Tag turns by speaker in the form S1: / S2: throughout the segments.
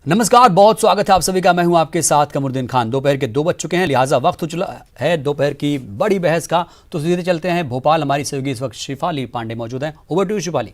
S1: नमस्कार, बहुत स्वागत है आप सभी का। मैं हूं आपके साथ कमरुद्दीन खान। दोपहर के 2 बज चुके हैं, लिहाजा वक्त हो चुका है दोपहर की बड़ी बहस का। तो सीधे चलते हैं भोपाल। हमारी सहयोगी इस वक्त शिफाली पांडे मौजूद हैं। Over to you Shifali.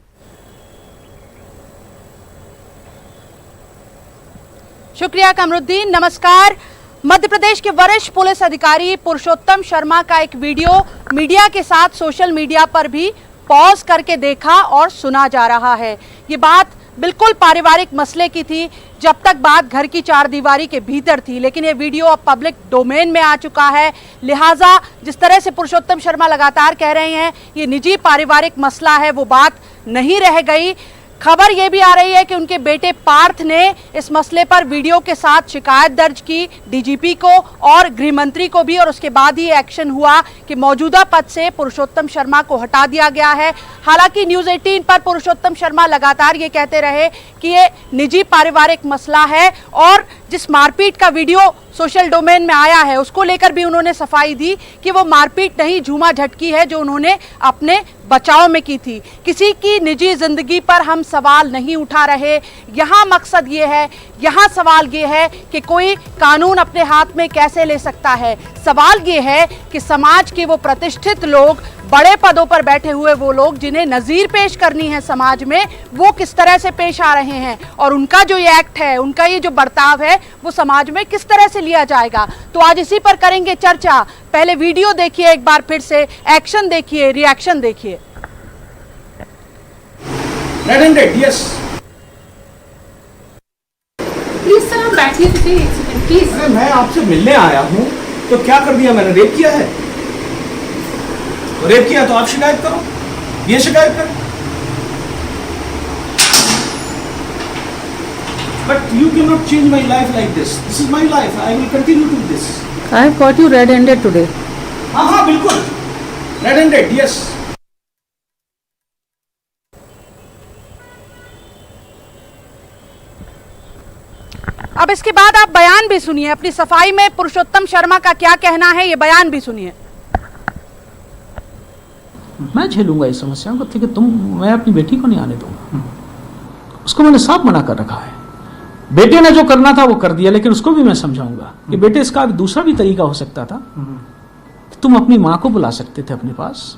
S2: शुक्रिया कमरुद्दीन। नमस्कार। मध्य प्रदेश के वरिष्ठ पुलिस अधिकारी पुरुषोत्तम शर्मा का एक वीडियो मीडिया के साथ सोशल मीडिया पर भी पॉज करके देखा और सुना जा रहा है। ये बात बिल्कुल पारिवारिक मसले की थी, जब तक बात घर की चारदीवारी के भीतर थी, लेकिन ये वीडियो अब पब्लिक डोमेन में आ चुका है। लिहाजा जिस तरह से पुरुषोत्तम शर्मा लगातार कह रहे हैं ये निजी पारिवारिक मसला है, वो बात नहीं रह गई। खबर ये भी आ रही है कि उनके बेटे पार्थ ने इस मसले पर वीडियो के साथ शिकायत दर्ज की डीजीपी को और गृह मंत्री को भी, और उसके बाद ही एक्शन हुआ कि मौजूदा पद से पुरुषोत्तम शर्मा को हटा दिया गया है। हालांकि न्यूज़ 18 पर पुरुषोत्तम शर्मा लगातार ये कहते रहे कि ये निजी पारिवारिक मसला है, और जिस मारपीट का वीडियो सोशल डोमेन में आया है उसको लेकर भी उन्होंने सफाई दी कि वो मारपीट नहीं, झूमा झटकी है जो उन्होंने अपने बचाव में की थी। किसी की निजी जिंदगी पर हम सवाल नहीं उठा रहे। यहाँ मकसद ये है, यहाँ सवाल ये है कि कोई कानून अपने हाथ में कैसे ले सकता है। सवाल ये है कि समाज के वो प्रतिष्ठित लोग, बड़े पदों पर बैठे हुए वो लोग जिन्हें नज़ीर पेश करनी है समाज में, वो किस तरह से पेश आ रहे हैं, और उनका जो ये एक्ट है, उनका ये जो बर्ताव है, वो समाज में किस तरह से लिया जाएगा। तो आज इसी पर करेंगे चर्चा। पहले वीडियो देखिए एक बार फिर से, एक्शन देखिए, रिएक्शन देखिए।
S3: यस
S4: प्लीज सर, आप बैठिए एक सेकंड प्लीज।
S3: अरे मैं आपसे मिलने आया हूँ, तो क्या कर दिया मैंने? रेप किया है? रेप किया तो आप शिकायत करो, ये शिकायत करो। But you can not change my life like this. This is my life, I will continue to this.
S4: I have caught you red handed today.
S3: हाँ बिल्कुल, रेड हैंडेड, यस।
S2: अब इसके बाद आप बयान भी सुनिए। अपनी सफाई में पुरुषोत्तम शर्मा का क्या कहना है, ये बयान भी सुनिए।
S5: मैं झेलूंगा इस समस्याओं को, ठीक है। मैं अपनी बेटी को नहीं आने दूंगा, उसको मैंने साफ मना कर रखा है। बेटे ने जो करना था वो कर दिया, लेकिन उसको भी मैं समझाऊंगा कि बेटे इसका दूसरा भी तरीका हो सकता था। तुम अपनी माँ को बुला सकते थे अपने पास,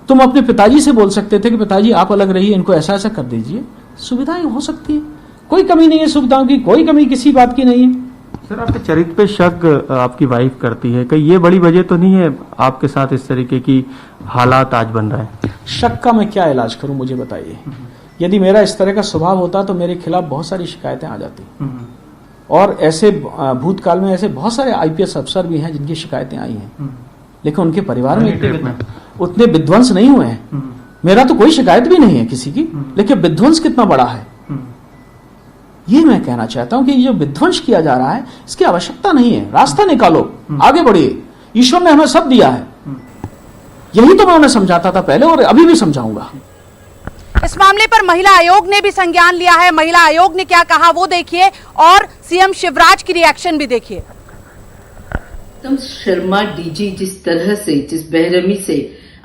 S5: तुम अपने पिताजी से बोल सकते थे कि पिताजी आप अलग रहिए, इनको ऐसा ऐसा कर दीजिए। सुविधाएं हो सकती है, कोई कमी नहीं है सुविधाओं की, कोई कमी किसी बात की नहीं है।
S6: सर, आपके चरित्र पे शक आपकी वाइफ करती है, कहीं ये बड़ी वजह तो नहीं है आपके साथ इस तरीके की हालात आज बन रहा है?
S5: शक का मैं क्या इलाज करूं, मुझे बताइए। यदि मेरा इस तरह का स्वभाव होता तो मेरे खिलाफ बहुत सारी शिकायतें आ जाती, और ऐसे भूतकाल में ऐसे बहुत सारे आईपीएस अफसर भी हैं जिनकी शिकायतें आई हैं, लेकिन उनके परिवार में उतने विध्वंस नहीं हुए हैं। मेरा तो कोई शिकायत भी नहीं है किसी की, लेकिन विध्वंस कितना बड़ा है ये मैं कहना चाहता हूं कि ये जो विध्वंस किया जा रहा है इसकी आवश्यकता नहीं है। रास्ता निकालो, आगे बढ़िए। ईश्वर ने हमें सब दिया है, यही तो मैं उन्हें समझाता था पहले और अभी भी समझाऊंगा।
S2: इस मामले पर महिला आयोग ने भी संज्ञान लिया है। महिला आयोग ने क्या कहा वो देखिए, और सीएम शिवराज की रिएक्शन भी देखिए।
S7: पुरुषोत्तम शर्मा डीजी जिस तरह से, जिस बेरहमी से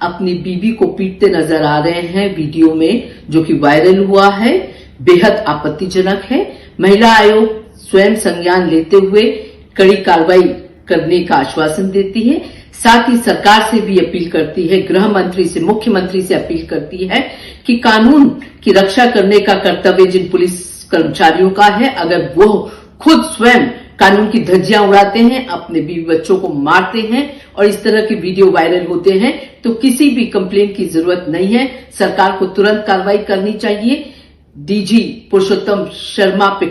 S7: अपनी बीवी को पीटते नजर आ रहे हैं वीडियो में, जो कि वायरल हुआ है, बेहद आपत्तिजनक है। महिला आयोग स्वयं संज्ञान लेते हुए कड़ी कार्रवाई करने का आश्वासन देती है। साथ ही सरकार से भी अपील करती है, गृह मंत्री से, मुख्यमंत्री से अपील करती है कि कानून की रक्षा करने का कर्तव्य जिन पुलिस कर्मचारियों का है, अगर वो खुद स्वयं कानून की धज्जियां उड़ाते हैं, अपने बीवी बच्चों को मारते हैं और इस तरह के वीडियो वायरल होते हैं, तो किसी भी कंप्लेंट की जरूरत नहीं है। सरकार को तुरंत कार्रवाई करनी चाहिए। डीजी पुरुषोत्तम शर्मा पे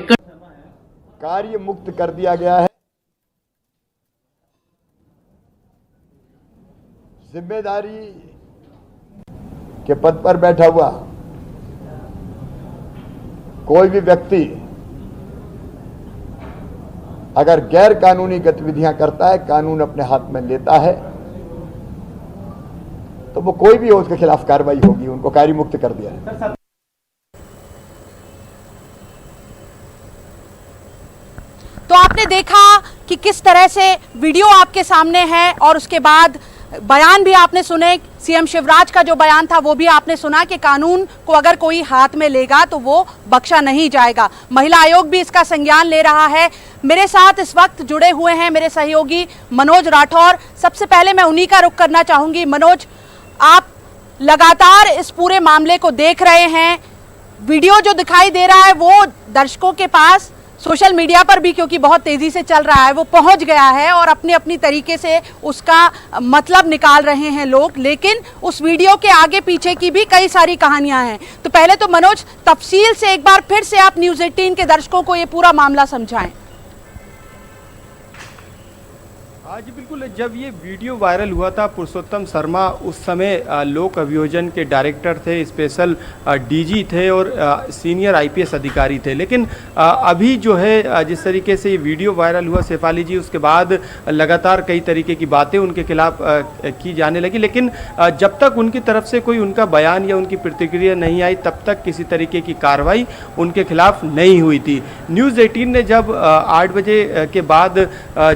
S8: कार्य मुक्त कर दिया गया है। जिम्मेदारी के पद पर बैठा हुआ कोई भी व्यक्ति अगर गैर कानूनी गतिविधियां करता है, कानून अपने हाथ में लेता है, तो वो कोई भी हो उसके खिलाफ कार्रवाई होगी। उनको कार्य मुक्त कर दिया है।
S2: तो आपने देखा कि किस तरह से वीडियो आपके सामने है, और उसके बाद बयान भी आपने सुने, सीएम शिवराज का जो बयान था वो भी आपने सुना कि कानून को अगर कोई हाथ में लेगा तो वो बख्शा नहीं जाएगा। महिला आयोग भी इसका संज्ञान ले रहा है। मेरे साथ इस वक्त जुड़े हुए हैं मेरे सहयोगी मनोज राठौर। सबसे पहले मैं उन्हीं का रुख करना चाहूंगी। मनोज, आप लगातार इस पूरे मामले को देख रहे हैं। वीडियो जो दिखाई दे रहा है वो दर्शकों के पास सोशल मीडिया पर भी, क्योंकि बहुत तेजी से चल रहा है, वो पहुंच गया है और अपनी अपनी तरीके से उसका मतलब निकाल रहे हैं लोग। लेकिन उस वीडियो के आगे पीछे की भी कई सारी कहानियां हैं। तो पहले तो मनोज, तफसील से एक बार फिर से आप न्यूज़ 18 के दर्शकों को ये पूरा मामला समझाएं।
S9: हाँ जी बिल्कुल, जब ये वीडियो वायरल हुआ था, पुरुषोत्तम शर्मा उस समय लोक अभियोजन के डायरेक्टर थे, स्पेशल डीजी थे और सीनियर आईपीएस अधिकारी थे। लेकिन अभी जो है जिस तरीके से ये वीडियो वायरल हुआ शेफाली जी, उसके बाद लगातार कई तरीके की बातें उनके खिलाफ की जाने लगी। लेकिन जब तक उनकी तरफ से कोई उनका बयान या उनकी प्रतिक्रिया नहीं आई, तब तक किसी तरीके की कार्रवाई उनके खिलाफ नहीं हुई थी। न्यूज़ 18 ने जब 8 बजे के बाद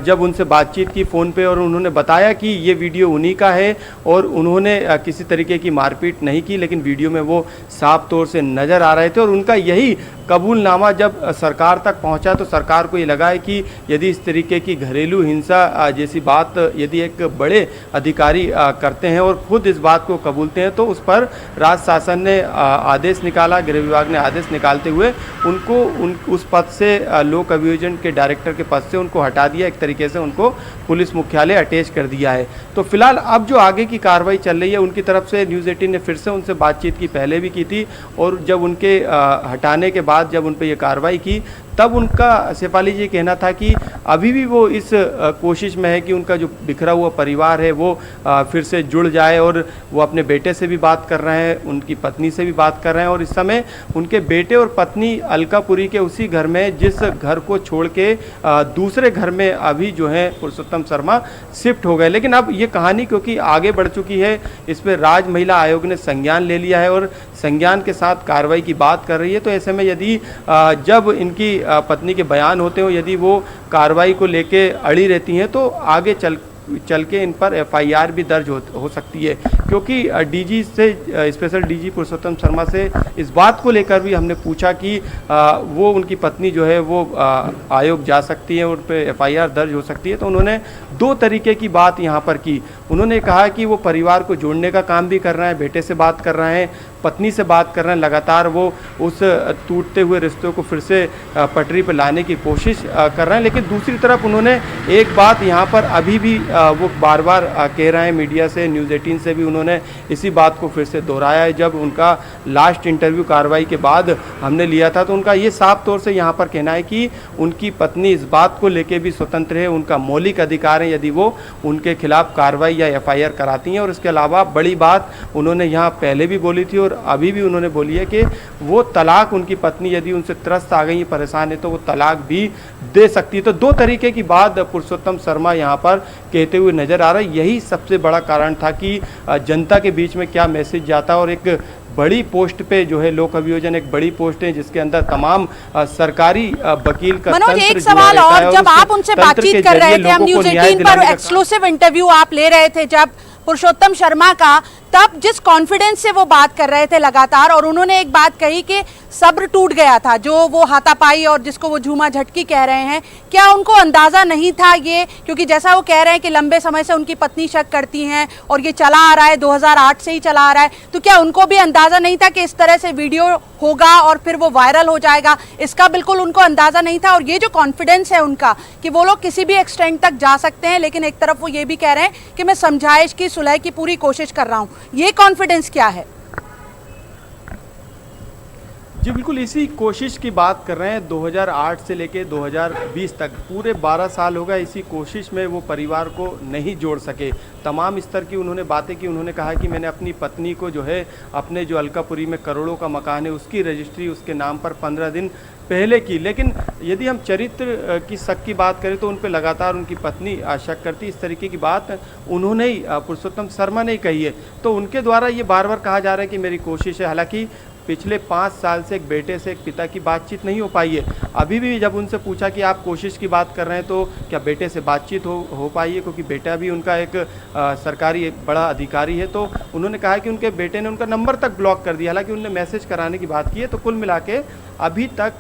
S9: जब उनसे बातचीत की फ़ोन पे और उन्होंने बताया कि ये वीडियो उन्हीं का है और उन्होंने किसी तरीके की मारपीट नहीं की, लेकिन वीडियो में वो साफ तौर से नज़र आ रहे थे। और उनका यही कबूलनामा जब सरकार तक पहुंचा तो सरकार को ये लगा है कि यदि इस तरीके की घरेलू हिंसा जैसी बात यदि एक बड़े अधिकारी करते हैं और खुद इस बात को कबूलते हैं, तो उस पर राज्य शासन ने आदेश निकाला, गृह विभाग ने आदेश निकालते हुए उनको उस पद से, लोक अभियोजन के डायरेक्टर के पद से उनको हटा दिया। एक तरीके से उनको पुलिस मुख्यालय अटैच कर दिया है। तो फिलहाल अब जो आगे की कार्रवाई चल रही है, उनकी तरफ से न्यूज़ 18 ने फिर से उनसे बातचीत की, पहले भी की थी, और जब उनके हटाने के बाद जब उन पर यह कार्रवाई की, तब उनका शेफाली जी कहना था कि अभी भी वो इस कोशिश में है कि उनका जो बिखरा हुआ परिवार है वो फिर से जुड़ जाए। और वो अपने बेटे से भी बात कर रहे हैं, उनकी पत्नी से भी बात कर रहे हैं, और इस समय उनके बेटे और पत्नी अलकापुरी के उसी घर में, जिस घर को छोड़ के दूसरे घर में अभी जो है पुरुषोत्तम शर्मा शिफ्ट हो गए। लेकिन अब ये कहानी क्योंकि आगे बढ़ चुकी है, इस पर राज्य महिला आयोग ने संज्ञान ले लिया है और संज्ञान के साथ कार्रवाई की बात कर रही है। तो ऐसे में यदि जब इनकी पत्नी के बयान होते हो, यदि वो कार्रवाई को लेके अड़ी रहती हैं, तो आगे चल के इन पर एफआईआर भी दर्ज हो सकती है। क्योंकि डीजी से, स्पेशल डीजी पुरुषोत्तम शर्मा से इस बात को लेकर भी हमने पूछा कि वो उनकी पत्नी जो है वो आयोग जा सकती है, उन पर एफआईआर दर्ज हो सकती है। तो उन्होंने दो तरीके की बात यहाँ पर की। उन्होंने कहा कि वो परिवार को जोड़ने का काम भी कर रहे हैं, बेटे से बात कर रहे हैं, पत्नी से बात कर रहे हैं, लगातार वो उस टूटते हुए रिश्तों को फिर से पटरी पर लाने की कोशिश कर रहे हैं। लेकिन दूसरी तरफ उन्होंने एक बात यहाँ पर अभी भी वो बार बार कह रहे हैं मीडिया से, न्यूज़ 18 से भी उन्होंने इसी बात को फिर से दोहराया है। जब उनका लास्ट इंटरव्यू कार्रवाई के बाद हमने लिया था, तो उनका ये साफ तौर से यहाँ पर कहना है कि उनकी पत्नी इस बात को लेकर भी स्वतंत्र है, उनका मौलिक अधिकार है यदि वो उनके खिलाफ कार्रवाई या एफआईआर कराती हैं। और इसके अलावा बड़ी बात उन्होंने यहाँ पहले भी बोली थी और अभी भी उन्होंने बोली है कि वो तलाक, उनकी पत्नी यदि उनसे त्रस्त आ गई, परेशान है, तो वो तलाक भी दे सकती है। तो दो तरीके की बात पुरुषोत्तम शर्मा यहाँ पर कहते हुए नजर आ रहा है। यही सबसे बड़ा कारण था कि जनता के बीच में क्या मैसेज जाता। और एक बड़ी पोस्ट पे जो है लोक अभियोजन एक बड़ी पोस्ट है जिसके अंदर तमाम सरकारी वकील का
S2: मनोज, एक सवाल और, जब आप उनसे बातचीत कर रहे थे, हम न्यूज़ 18 पर एक्सक्लूसिव इंटरव्यू आप ले रहे थे जब पुरुषोत्तम शर्मा का, तब जिस कॉन्फिडेंस से वो बात कर रहे थे लगातार, और उन्होंने एक बात कही कि सब्र टूट गया था, जो वो हाथापाई और जिसको वो झूमा झटकी कह रहे हैं, क्या उनको अंदाजा नहीं था ये? क्योंकि जैसा वो कह रहे हैं कि लंबे समय से उनकी पत्नी शक करती हैं और ये चला आ रहा है, 2008 से ही चला आ रहा है, तो क्या उनको भी अंदाजा नहीं था कि इस तरह से वीडियो होगा और फिर वो वायरल हो जाएगा? इसका बिल्कुल उनको अंदाजा नहीं था। और ये जो कॉन्फिडेंस है उनका कि वो लोग किसी भी एक्सटेंट तक जा सकते हैं, लेकिन एक तरफ वो ये भी कह रहे हैं कि मैं समझाइश की, सुलह की पूरी कोशिश कर रहा हूँ, ये कॉन्फिडेंस क्या है?
S9: जी बिल्कुल, इसी कोशिश की बात कर रहे हैं। 2008 से लेके 2020 तक पूरे 12 साल हो गए, इसी कोशिश में वो परिवार को नहीं जोड़ सके। तमाम स्तर की उन्होंने बातें की। उन्होंने कहा कि मैंने अपनी पत्नी को जो है अपने जो अलकापुरी में करोड़ों का मकान है उसकी रजिस्ट्री उसके नाम पर 15 दिन पहले की। लेकिन यदि हम चरित्र की शक की बात करें तो उन पर लगातार उनकी पत्नी शक करती। इस तरीके की बात उन्होंने ही, पुरुषोत्तम शर्मा ने ही कही है। तो उनके द्वारा ये बार बार कहा जा रहा है कि मेरी कोशिश है। हालांकि पिछले 5 साल से एक बेटे से एक पिता की बातचीत नहीं हो पाई है। अभी भी जब उनसे पूछा कि आप कोशिश की बात कर रहे हैं तो क्या बेटे से बातचीत हो पाई है, क्योंकि बेटा भी उनका एक सरकारी बड़ा अधिकारी है, तो उन्होंने कहा कि उनके बेटे ने उनका नंबर तक ब्लॉक कर दिया। हालांकि उन्होंने मैसेज कराने की बात की है। तो कुल मिला के अभी तक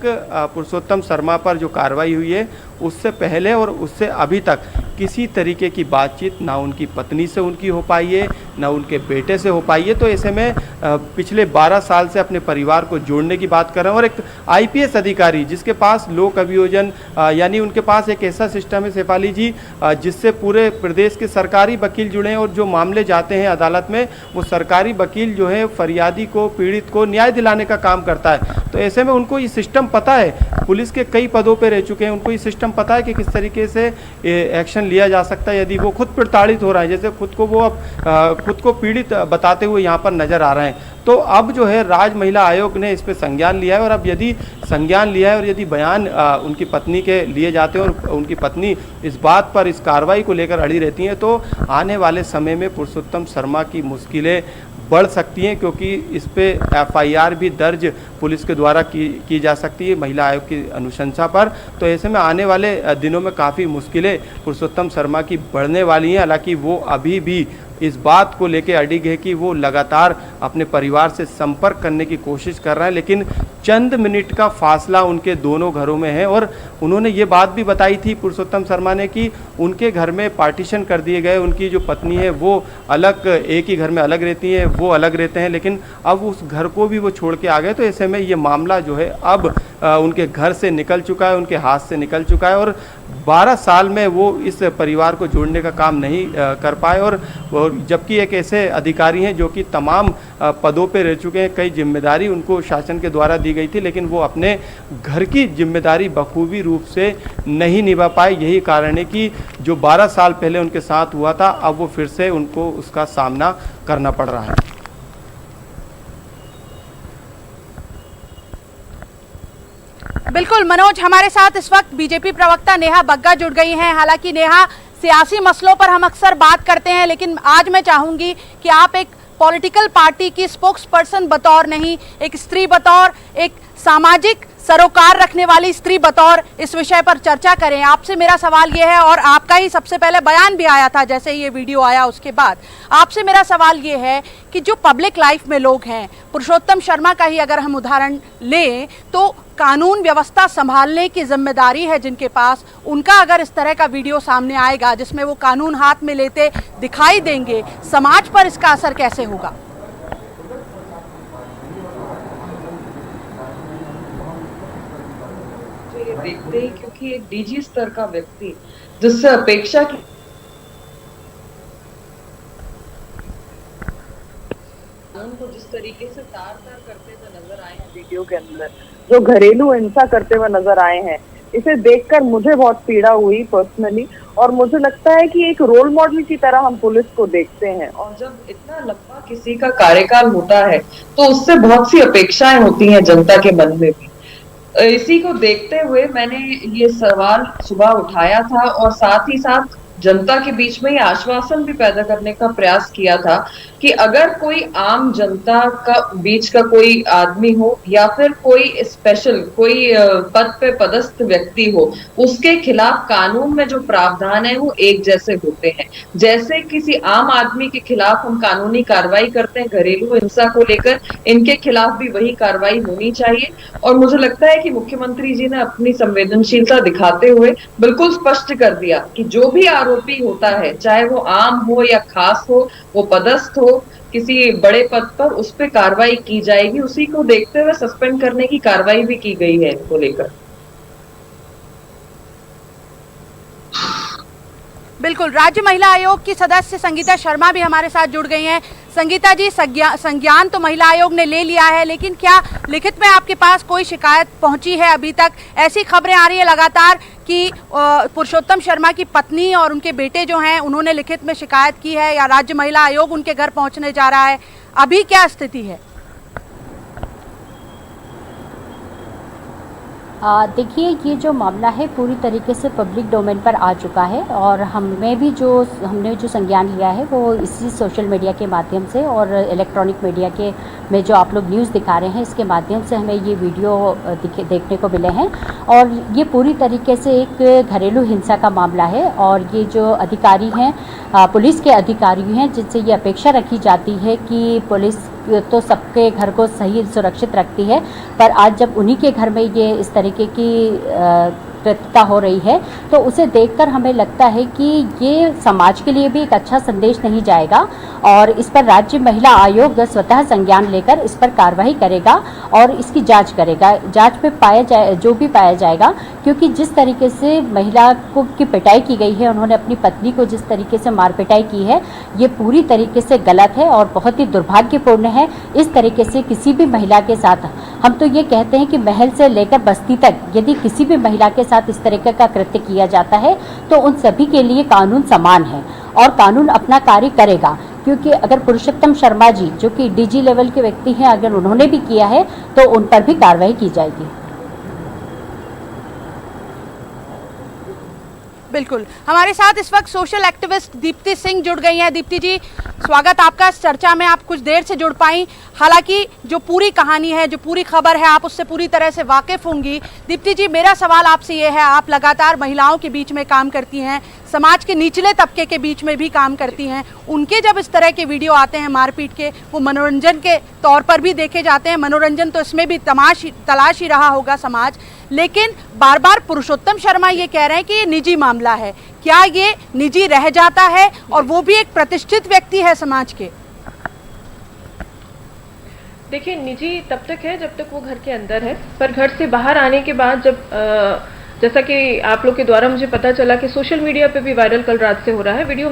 S9: पुरुषोत्तम शर्मा पर जो कार्रवाई हुई है उससे पहले और उससे अभी तक किसी तरीके की बातचीत ना उनकी पत्नी से उनकी हो पाई है, ना उनके बेटे से हो पाई है। तो ऐसे में पिछले 12 साल से अपने परिवार को जोड़ने की बात कर रहे हैं। और एक आईपीएस अधिकारी जिसके पास लोक अभियोजन यानी उनके पास एक ऐसा सिस्टम है शेफाली जी जिससे पूरे प्रदेश के सरकारी वकील जुड़े हैं और जो मामले जाते हैं अदालत में वो सरकारी वकील जो है फरियादी को, पीड़ित को न्याय दिलाने का काम करता है। तो ऐसे में उनको ये सिस्टम पता है, पुलिस के कई पदों पे रह चुके हैं, उनको ये सिस्टम पता है कि किस तरीके से एक्शन लिया जा सकता है यदि वो खुद प्रताड़ित हो रहा है, जैसे खुद को वो अब खुद को पीड़ित बताते हुए यहाँ पर नजर आ रहे हैं। तो अब जो है राज्य महिला आयोग ने इस पर संज्ञान लिया है और अब यदि संज्ञान लिया है और यदि बयान उनकी पत्नी के लिए जाते हैं और उनकी पत्नी इस बात पर, इस कार्रवाई को लेकर अड़ी रहती हैं, तो आने वाले समय में पुरुषोत्तम शर्मा की मुश्किलें बढ़ सकती हैं, क्योंकि इस पे एफआईआर भी दर्ज पुलिस के द्वारा की जा सकती है महिला आयोग की अनुशंसा पर। तो ऐसे में आने वाले दिनों में काफ़ी मुश्किलें पुरुषोत्तम शर्मा की बढ़ने वाली हैं। हालांकि वो अभी भी इस बात को लेकर अडिग है कि वो लगातार अपने परिवार से संपर्क करने की कोशिश कर रहे हैं, लेकिन चंद मिनट का फासला उनके दोनों घरों में है। और उन्होंने ये बात भी बताई थी पुरुषोत्तम शर्मा ने कि उनके घर में पार्टीशन कर दिए गए, उनकी जो पत्नी है वो अलग, एक ही घर में अलग रहती है, वो अलग रहते हैं, लेकिन अब उस घर को भी वो छोड़ के आ गए। तो ऐसे में ये मामला जो है अब उनके घर से निकल चुका है, उनके हाथ से निकल चुका है और 12 साल में वो इस परिवार को जोड़ने का काम नहीं कर पाए। और जबकि एक ऐसे अधिकारी हैं जो कि तमाम पदों पे रह चुके हैं, कई जिम्मेदारी उनको शासन के द्वारा दी गई थी, लेकिन वो अपने घर की जिम्मेदारी बखूबी रूप से नहीं निभा पाए। यही कारण है कि जो 12 साल पहले उनके साथ हुआ था अब वो फिर से उनको उसका सामना करना पड़ रहा है।
S2: बिल्कुल मनोज, हमारे साथ इस वक्त बीजेपी प्रवक्ता नेहा बग्गा जुड़ गई हैं। हालांकि नेहा, सियासी मसलों पर हम अक्सर बात करते हैं, लेकिन आज मैं चाहूंगी कि आप एक पॉलिटिकल पार्टी की स्पोक्स पर्सन बतौर, नहीं एक स्त्री बतौर, एक सामाजिक सरोकार रखने वाली स्त्री बतौर इस विषय पर चर्चा करें। आपसे मेरा सवाल ये है, और आपका ही सबसे पहले बयान भी आया था जैसे ये वीडियो आया उसके बाद, आपसे मेरा सवाल ये है कि जो पब्लिक लाइफ में लोग हैं, पुरुषोत्तम शर्मा का ही अगर हम उदाहरण लें, तो कानून व्यवस्था संभालने की जिम्मेदारी है जिनके पास, उनका अगर इस तरह का वीडियो सामने आएगा जिसमें वो कानून हाथ में लेते दिखाई देंगे, समाज पर इसका असर कैसे होगा?
S10: देखते हैं, क्योंकि एक डीजी स्तर का व्यक्ति जिससे अपेक्षा की उनको जिस तरीके से तार करते हुए नजर आए हैं वीडियो के अंदर, जो घरेलू हिंसा करते हुए नजर आए हैं, इसे देखकर मुझे बहुत पीड़ा हुई पर्सनली। और मुझे लगता है कि एक रोल मॉडल की तरह हम पुलिस को देखते हैं, और जब इतना लंबा किसी का कार्यकाल होता है तो उससे बहुत सी अपेक्षाएं होती हैं जनता के मन में भी। इसी को देखते हुए मैंने ये सवाल सुबह उठाया था और साथ ही साथ जनता के बीच में ये आश्वासन भी पैदा करने का प्रयास किया था कि अगर कोई आम जनता का बीच का कोई आदमी हो या फिर कोई स्पेशल कोई पद पे पदस्थ व्यक्ति हो, उसके खिलाफ कानून में जो प्रावधान है वो एक जैसे होते हैं। जैसे किसी आम आदमी के खिलाफ हम कानूनी कार्रवाई करते हैं घरेलू हिंसा को लेकर, इनके खिलाफ भी वही कार्रवाई होनी चाहिए। और मुझे लगता है कि मुख्यमंत्री जी ने अपनी संवेदनशीलता दिखाते हुए बिल्कुल स्पष्ट कर दिया कि जो भी आरोपी होता है, चाहे वो आम हो या खास हो, वो पदस्थ हो किसी बड़े पद पर, उस पर कार्रवाई की जाएगी। उसी को देखते हुए सस्पेंड करने की कार्रवाई भी की गई है इसको लेकर।
S2: बिल्कुल, राज्य महिला आयोग की सदस्य संगीता शर्मा भी हमारे साथ जुड़ गई हैं। संगीता जी, संज्ञान तो महिला आयोग ने ले लिया है, लेकिन क्या लिखित में आपके पास कोई शिकायत पहुंची है अभी तक? ऐसी खबरें आ रही है लगातार कि पुरुषोत्तम शर्मा की पत्नी और उनके बेटे जो हैं उन्होंने लिखित में शिकायत की है, या राज्य महिला आयोग उनके घर पहुंचने जा रहा है। अभी क्या स्थिति है?
S11: देखिए, ये जो मामला है पूरी तरीके से पब्लिक डोमेन पर आ चुका है और हमने जो संज्ञान लिया है वो इसी सोशल मीडिया के माध्यम से और इलेक्ट्रॉनिक मीडिया के में जो आप लोग न्यूज़ दिखा रहे हैं इसके माध्यम से हमें ये वीडियो देखने को मिले हैं। और ये पूरी तरीके से एक घरेलू हिंसा का मामला है और ये जो अधिकारी हैं, पुलिस के अधिकारी हैं, जिनसे ये अपेक्षा रखी जाती है कि पुलिस तो सबके घर को सही सुरक्षित रखती है, पर आज जब उन्हीं के घर में ये इस तरीके की कृत्यता हो रही है तो उसे देखकर हमें लगता है कि ये समाज के लिए भी एक अच्छा संदेश नहीं जाएगा और इस पर राज्य महिला आयोग स्वतः संज्ञान लेकर इस पर कार्रवाई करेगा और इसकी जांच करेगा। जांच में जो भी पाया जाएगा, क्योंकि जिस तरीके से महिला को की पिटाई की गई है, उन्होंने अपनी पत्नी को जिस तरीके से मार पिटाई की है, ये पूरी तरीके से गलत है और बहुत ही दुर्भाग्यपूर्ण है। इस तरीके से किसी भी महिला के साथ, हम तो ये कहते हैं कि महल से लेकर बस्ती तक यदि किसी भी महिला के साथ इस तरीके का कृत्य किया जाता है तो उन सभी के लिए कानून समान है और कानून अपना कार्य करेगा। क्योंकि अगर पुरुषोत्तम शर्मा जी जो कि डीजी लेवल के व्यक्ति हैं, अगर उन्होंने भी किया है तो उन पर भी कार्रवाई की जाएगी।
S2: बिल्कुल, हमारे साथ इस वक्त सोशल एक्टिविस्ट दीप्ति सिंह जुड़ गई हैं। दीप्ति जी, स्वागत आपका इस चर्चा में। आप कुछ देर से जुड़ पाई, हालांकि जो पूरी कहानी है, जो पूरी खबर है, आप उससे पूरी तरह से वाकिफ होंगी। दीप्ति जी, मेरा सवाल आपसे ये है, आप लगातार महिलाओं के बीच में काम करती हैं, समाज के निचले तबके के बीच में भी काम करती हैं, उनके जब इस तरह के वीडियो आते हैं मारपीट के, वो मनोरंजन के तौर पर भी देखे जाते हैं, मनोरंजन तो इसमें भी तलाश ही रहा होगा समाज, लेकिन बार बार पुरुषोत्तम शर्मा ये कह रहे हैं कि ये निजी मामला है। क्या ये निजी रह जाता है और वो भी एक प्रतिष्ठित व्यक्ति है समाज के?
S12: देखिए, निजी तब तक है जब तक वो घर के अंदर है, पर घर से बाहर आने के बाद जब जैसा कि आप लोग के द्वारा मुझे पता चला कि सोशल मीडिया पे भी वायरल कल रात से हो रहा है वीडियो,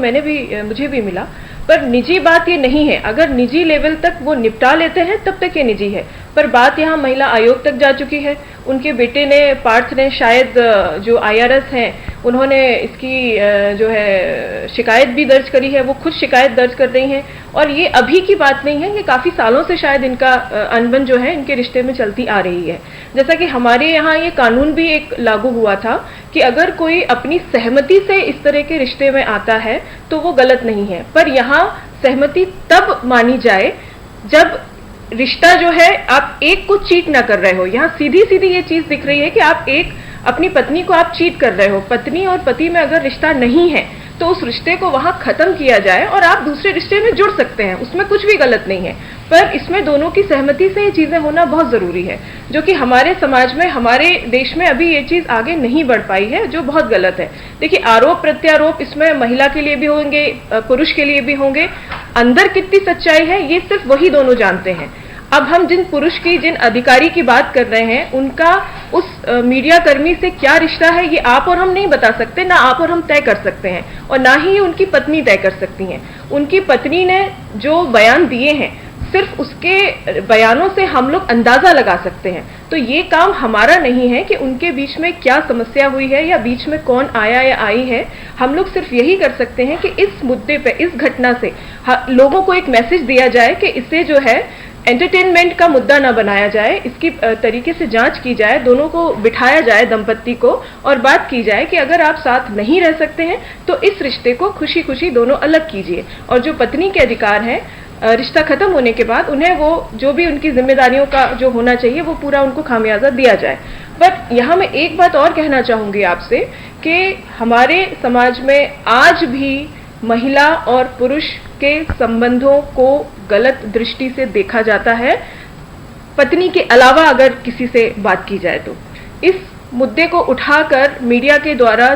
S12: मुझे भी मिला, पर निजी बात ये नहीं है। अगर निजी लेवल तक वो निपटा लेते हैं तब तक ये निजी है, पर बात यहाँ महिला आयोग तक जा चुकी है। उनके बेटे ने, पार्थ ने, शायद जो IRS हैं उन्होंने इसकी जो है शिकायत भी दर्ज करी है, वो खुद शिकायत दर्ज कर रही हैं। और ये अभी की बात नहीं है, ये काफ़ी सालों से शायद इनका अनबन जो है इनके रिश्ते में चलती आ रही है। जैसा कि हमारे यहाँ ये कानून भी एक लागू हुआ था कि अगर कोई अपनी सहमति से इस तरह के रिश्ते में आता है तो वो गलत नहीं है, पर यहाँ सहमति तब मानी जाए जब रिश्ता जो है आप एक को चीट ना कर रहे हो। यहाँ सीधी सीधी ये चीज दिख रही है कि आप एक अपनी पत्नी को आप चीट कर रहे हो। पत्नी और पति में अगर रिश्ता नहीं है तो उस रिश्ते को वहां खत्म किया जाए और आप दूसरे रिश्ते में जुड़ सकते हैं, उसमें कुछ भी गलत नहीं है, पर इसमें दोनों की सहमति से ये चीजें होना बहुत जरूरी है, जो कि हमारे समाज में, हमारे देश में अभी ये चीज आगे नहीं बढ़ पाई है, जो बहुत गलत है। देखिए, आरोप प्रत्यारोप इसमें महिला के लिए भी होंगे, पुरुष के लिए भी होंगे, अंदर कितनी सच्चाई है ये सिर्फ वही दोनों जानते हैं। अब हम जिन पुरुष की, जिन अधिकारी की बात कर रहे हैं, उनका उस मीडिया कर्मी से क्या रिश्ता है ये आप और हम नहीं बता सकते, ना आप और हम तय कर सकते हैं और ना ही उनकी पत्नी तय कर सकती हैं। उनकी पत्नी ने जो बयान दिए हैं, सिर्फ उसके बयानों से हम लोग अंदाजा लगा सकते हैं। तो ये काम हमारा नहीं है कि उनके बीच में क्या समस्या हुई है या बीच में कौन आया या आई है। हम लोग सिर्फ यही कर सकते हैं कि इस मुद्दे पे, इस घटना से लोगों को एक मैसेज दिया जाए कि इसे जो है एंटरटेनमेंट का मुद्दा ना बनाया जाए, इसकी तरीके से जांच की जाए, दोनों को बिठाया जाए, दंपत्ति को, और बात की जाए कि अगर आप साथ नहीं रह सकते हैं तो इस रिश्ते को खुशी खुशी दोनों अलग कीजिए। और जो पत्नी के अधिकार हैं, रिश्ता खत्म होने के बाद उन्हें वो जो भी उनकी जिम्मेदारियों का जो होना चाहिए वो पूरा उनको खामियाजा दिया जाए। बट यहाँ मैं एक बात और कहना चाहूंगी आपसे कि हमारे समाज में आज भी महिला और पुरुष के संबंधों को गलत दृष्टि से देखा जाता है, पत्नी के अलावा अगर किसी से बात की जाए तो। इस मुद्दे को उठाकर मीडिया के द्वारा,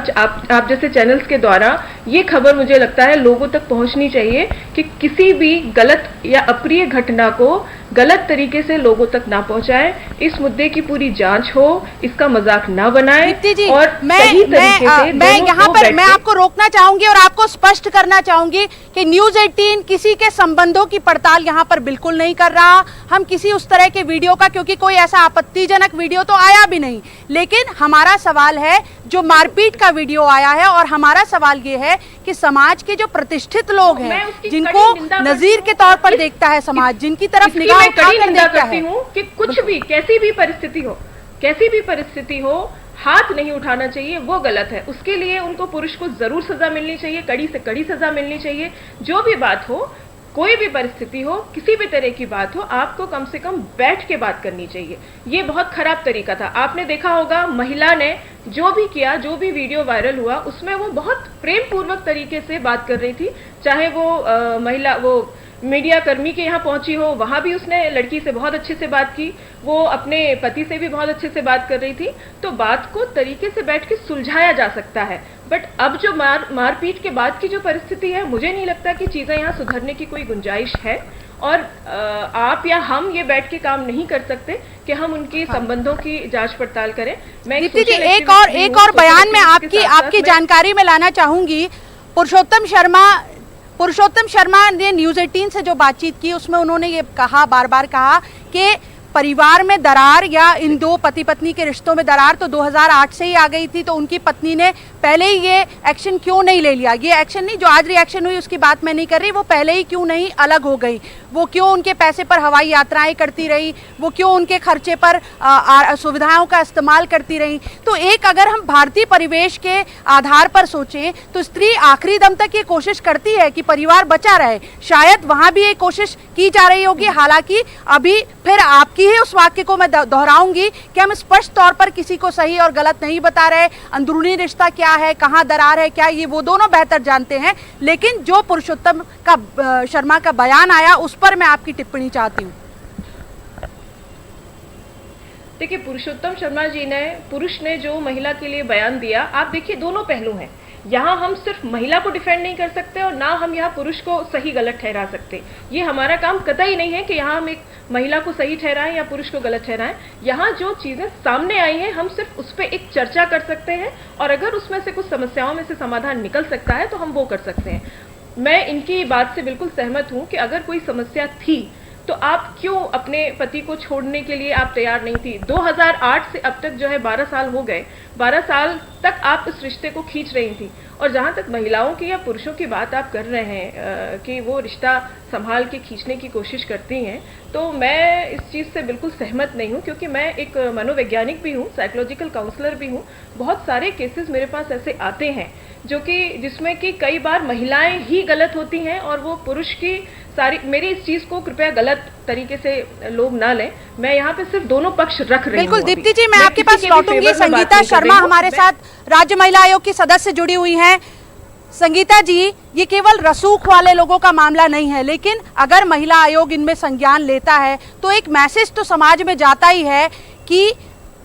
S12: आप जैसे चैनल्स के द्वारा ये खबर मुझे लगता है लोगों तक पहुंचनी चाहिए कि किसी भी गलत या अप्रिय घटना को गलत तरीके से लोगों तक ना पहुंचाएं। इस मुद्दे की पूरी जांच हो, इसका मजाक ना बनाएं। और सही तरीके से
S2: मैं यहाँ पर मैं आपको रोकना चाहूंगी और आपको स्पष्ट करना चाहूंगी कि न्यूज़ 18 किसी के संबंधों की पड़ताल यहाँ पर बिल्कुल नहीं कर रहा। हम किसी उस तरह के वीडियो का, क्योंकि कोई ऐसा आपत्तिजनक वीडियो तो आया भी नहीं, लेकिन हमारा सवाल है जो मारपीट का वीडियो आया है, और हमारा सवाल ये है कि समाज के जो प्रतिष्ठित लोग हैं, जिनको नजीर के तौर पर देखता है समाज, जिनकी तरफ निगाह
S12: कड़ी निंदा करती हूँ कि कुछ भी, कैसी भी परिस्थिति हो, कैसी भी परिस्थिति हो हाथ नहीं उठाना चाहिए, वो गलत है। उसके लिए उनको पुरुष को जरूर सजा मिलनी चाहिए, कड़ी से कड़ी सजा मिलनी चाहिए। जो भी बात हो, कोई भी परिस्थिति हो, किसी भी तरह की बात हो, आपको कम से कम बैठ के बात करनी चाहिए। ये बहुत खराब तरीका था। आपने देखा होगा महिला ने जो भी किया, जो भी वीडियो वायरल हुआ, उसमें वो बहुत प्रेम पूर्वक तरीके से बात कर रही थी। चाहे वो महिला वो मीडिया कर्मी के यहाँ पहुंची हो, वहां भी उसने लड़की से बहुत अच्छे से बात की, वो अपने पति से भी बहुत अच्छे से बात कर रही थी। तो बात को तरीके से बैठ के सुलझाया जा सकता है। बट अब जो मारपीट के बाद की जो परिस्थिति है, मुझे नहीं लगता कि चीजें यहाँ सुधरने की कोई गुंजाइश है। और आप या हम ये बैठ के काम नहीं कर सकते कि हम उनके संबंधों की जांच पड़ताल करें। मैं
S2: दीप्ति जी एक और बयान में आपकी जानकारी में लाना चाहूंगी। पुरुषोत्तम शर्मा ने न्यूज़ 18 से जो बातचीत की, उसमें उन्होंने ये कहा, बार बार कहा कि परिवार में दरार या इन दो पति पत्नी के रिश्तों में दरार तो 2008 से ही आ गई थी। तो उनकी पत्नी ने पहले ही ये एक्शन क्यों नहीं ले लिया? ये एक्शन नहीं, जो आज रिएक्शन हुई उसकी बात मैं नहीं कर रही, वो पहले ही क्यों नहीं अलग हो गई? वो क्यों उनके पैसे पर हवाई यात्राएं करती रही? वो क्यों उनके खर्चे पर सुविधाओं का इस्तेमाल करती रही? तो एक अगर हम भारतीय परिवेश के आधार पर सोचें तो स्त्री आखिरी दम तक ये कोशिश करती है कि परिवार बचा रहे। शायद वहाँ भी ये कोशिश की जा रही होगी। हालांकि अभी फिर आपकी ही उस वाक्य को मैं दोहराऊंगी कि हम स्पष्ट तौर पर किसी को सही और गलत नहीं बता रहे। अंदरूनी रिश्ता क्या है, कहाँ दरार है, क्या ये वो दोनों बेहतर जानते हैं। लेकिन जो पुरुषोत्तम शर्मा का बयान आया, उस पर मैं आपकी टिप्पणी चाहती हूँ।
S12: देखिए, पुरुषोत्तम शर्मा जी ने, पुरुष ने जो महिला के लिए बयान दिया, आप देखिए दोनों पहलू हैं। यहाँ हम सिर्फ महिला को डिफेंड नहीं कर सकते और ना हम यहाँ पुरुष को सही गलत ठहरा सकते। ये हमारा काम कतई नहीं है कि यहाँ हम एक महिला को सही ठहराएं या पुरुष को गलत ठहराएं। यहाँ जो चीजें सामने आई हैं, हम सिर्फ उस पर एक चर्चा कर सकते हैं और अगर उसमें से कुछ समस्याओं में से समाधान निकल सकता है तो हम वो कर सकते हैं। मैं इनकी बात से बिल्कुल सहमत हूँ कि अगर कोई समस्या थी तो आप क्यों अपने पति को छोड़ने के लिए आप तैयार नहीं थी? 2008 से अब तक जो है 12 साल हो गए। 12 साल तक आप इस रिश्ते को खींच रही थी। और जहां तक महिलाओं की या पुरुषों की बात आप कर रहे हैं कि वो रिश्ता संभाल के खींचने की कोशिश करती हैं, तो मैं इस चीज़ से बिल्कुल सहमत नहीं हूं, क्योंकि मैं एक मनोवैज्ञानिक भी हूं, साइकोलॉजिकल काउंसलर भी हूं। बहुत सारे केसेस मेरे पास ऐसे आते हैं जो कि जिसमें कि कई बार महिलाएं ही गलत होती हैं और वो पुरुष की सारी, मेरी इस चीज को कृपया गलत तरीके से लोग ना लें। मैं यहाँ पे सिर्फ दोनों पक्ष रख रही हूँ।
S2: बिल्कुल दीप्ति जी, मैं आपके पास लौटूंगी। संगीता शर्मा हमारे साथ राज्य महिला आयोग की सदस्य जुड़ी हुई हैं। संगीता जी, ये केवल रसूख वाले लोगों का मामला नहीं है, लेकिन अगर महिला आयोग इनमें संज्ञान लेता है तो एक मैसेज तो समाज में जाता ही है कि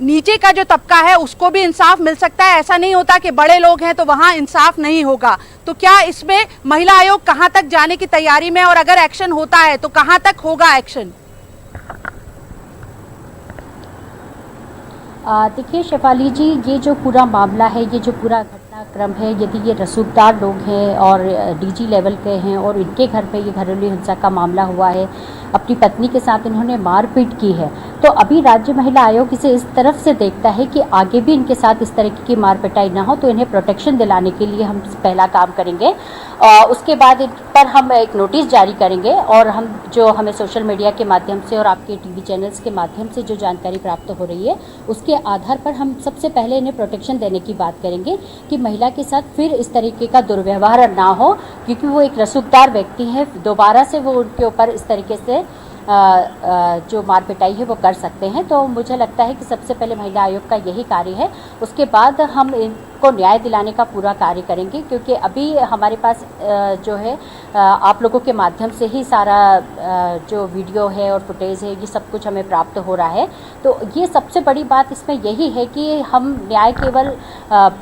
S2: नीचे का जो तबका है उसको भी इंसाफ मिल सकता है। ऐसा नहीं होता कि बड़े लोग हैं तो वहां इंसाफ नहीं होगा। तो क्या इसमें महिला आयोग कहां तक जाने की तैयारी में, और अगर एक्शन होता है तो कहां तक होगा एक्शन?
S11: देखिए शेफाली जी, ये जो पूरा मामला है, ये जो पूरा घटनाक्रम है, यदि ये रसूखदार लोग हैं और डीजी लेवल के हैं और इनके घर पे ये घरेलू हिंसा का मामला हुआ है, अपनी पत्नी के साथ इन्होंने मारपीट की है, तो अभी राज्य महिला आयोग इसे इस तरफ से देखता है कि आगे भी इनके साथ इस तरह की मारपिटाई ना हो, तो इन्हें प्रोटेक्शन दिलाने के लिए हम पहला काम करेंगे। उसके बाद इन पर हम एक नोटिस जारी करेंगे और हम जो हमें सोशल मीडिया के माध्यम से और आपके टीवी चैनल्स के माध्यम से जो जानकारी प्राप्त हो रही है, उसके आधार पर हम सबसे पहले इन्हें प्रोटेक्शन देने की बात करेंगे कि महिला के साथ फिर इस तरीके का दुर्व्यवहार ना हो, क्योंकि वो एक रसूखदार व्यक्ति है। दोबारा से वो उनके ऊपर इस तरीके से जो मारपिटाई है वो कर सकते हैं। तो मुझे लगता है कि सबसे पहले महिला आयोग का यही कार्य है। उसके बाद हम इनको न्याय दिलाने का पूरा कार्य करेंगे, क्योंकि अभी हमारे पास जो है आप लोगों के माध्यम से ही सारा जो वीडियो है और फुटेज है, ये सब कुछ हमें प्राप्त हो रहा है। तो ये सबसे बड़ी बात इसमें यही है कि हम न्याय केवल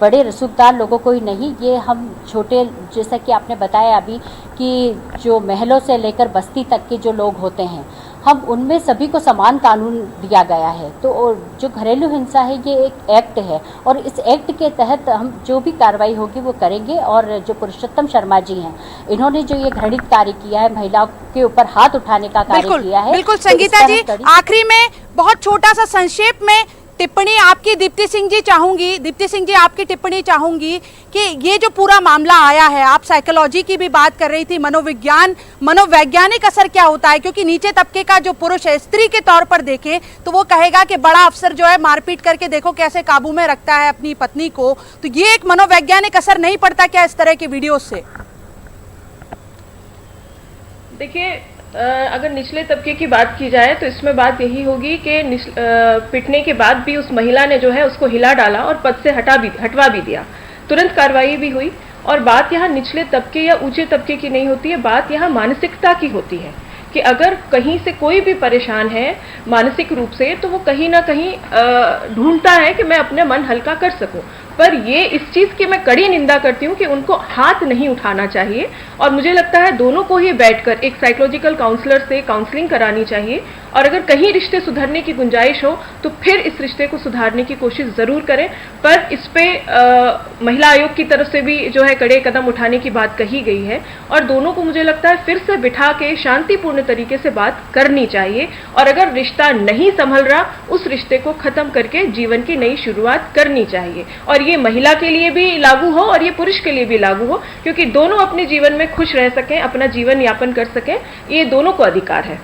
S11: बड़े रसूखदार लोगों को ही नहीं, ये हम छोटे, जैसा कि आपने बताया अभी कि जो महलों से लेकर बस्ती तक के जो लोग होते हैं, हम उनमें सभी को समान कानून दिया गया है। तो जो घरेलू हिंसा है ये एक एक्ट है और इस एक्ट के तहत हम जो भी कार्रवाई होगी वो करेंगे। और जो पुरुषोत्तम शर्मा जी हैं, इन्होंने जो ये घृणित कार्य किया है, महिलाओं के ऊपर हाथ उठाने का कार्य किया है।
S2: बिल्कुल संगीता जी, आखिरी में बहुत छोटा सा संक्षेप में टिप्पणी आपकी दीप्ति सिंह जी चाहूंगी, दीप्ति सिंह जी आपकी टिप्पणी चाहूंगी कि ये जो पूरा मामला आया है, आप साइकोलॉजी की भी बात कर रही थी, मनोवैज्ञानिक असर क्या होता है, क्योंकि नीचे तबके का जो पुरुष है, स्त्री के तौर पर देखें तो वो कहेगा कि बड़ा अफसर जो है मारपीट करके देखो कैसे काबू में रखता है अपनी पत्नी को, तो ये एक मनोवैज्ञानिक असर नहीं पड़ता क्या इस तरह के वीडियो से?
S12: देखिए, अगर निचले तबके की बात की जाए तो इसमें बात यही होगी कि पिटने के बाद भी उस महिला ने जो है उसको हिला डाला और पद से हटवा भी दिया, तुरंत कार्रवाई भी हुई। और बात यहाँ निचले तबके या ऊंचे तबके की नहीं होती है, बात यहाँ मानसिकता की होती है कि अगर कहीं से कोई भी परेशान है मानसिक रूप से तो वो कहीं ना कहीं ढूंढता है कि मैं अपने मन हल्का कर सकूं। पर ये इस चीज़ की मैं कड़ी निंदा करती हूँ कि उनको हाथ नहीं उठाना चाहिए और मुझे लगता है दोनों को ही बैठकर एक साइकोलॉजिकल काउंसलर से काउंसलिंग करानी चाहिए और अगर कहीं रिश्ते सुधरने की गुंजाइश हो तो फिर इस रिश्ते को सुधारने की कोशिश ज़रूर करें। पर इस पे महिला आयोग की तरफ से भी जो है कड़े कदम उठाने की बात कही गई है और दोनों को मुझे लगता है फिर से बिठा के शांतिपूर्ण तरीके से बात करनी चाहिए और अगर रिश्ता नहीं संभल रहा उस रिश्ते को खत्म करके जीवन की नई शुरुआत करनी चाहिए। और ये महिला के लिए भी लागू हो और ये पुरुष के लिए भी लागू हो, क्योंकि दोनों अपने जीवन में खुश रह सकें, अपना जीवन यापन कर सकें, ये दोनों को अधिकार है।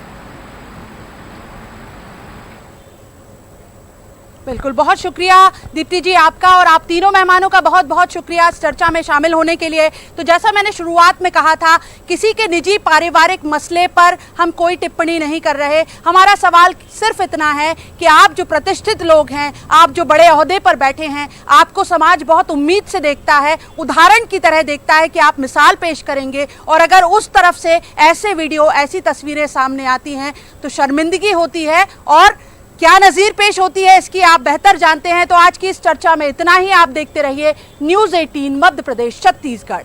S2: बिल्कुल, बहुत शुक्रिया दीप्ति जी आपका और आप तीनों मेहमानों का बहुत बहुत शुक्रिया इस चर्चा में शामिल होने के लिए। तो जैसा मैंने शुरुआत में कहा था, किसी के निजी पारिवारिक मसले पर हम कोई टिप्पणी नहीं कर रहे। हमारा सवाल सिर्फ इतना है कि आप जो प्रतिष्ठित लोग हैं, आप जो बड़े ओहदे पर बैठे हैं, आपको समाज बहुत उम्मीद से देखता है, उदाहरण की तरह देखता है कि आप मिसाल पेश करेंगे और अगर उस तरफ से ऐसे वीडियो, ऐसी तस्वीरें सामने आती हैं तो शर्मिंदगी होती है और क्या नज़ीर पेश होती है इसकी आप बेहतर जानते हैं। तो आज की इस चर्चा में इतना ही। आप देखते रहिए न्यूज़ 18 मध्य प्रदेश छत्तीसगढ़।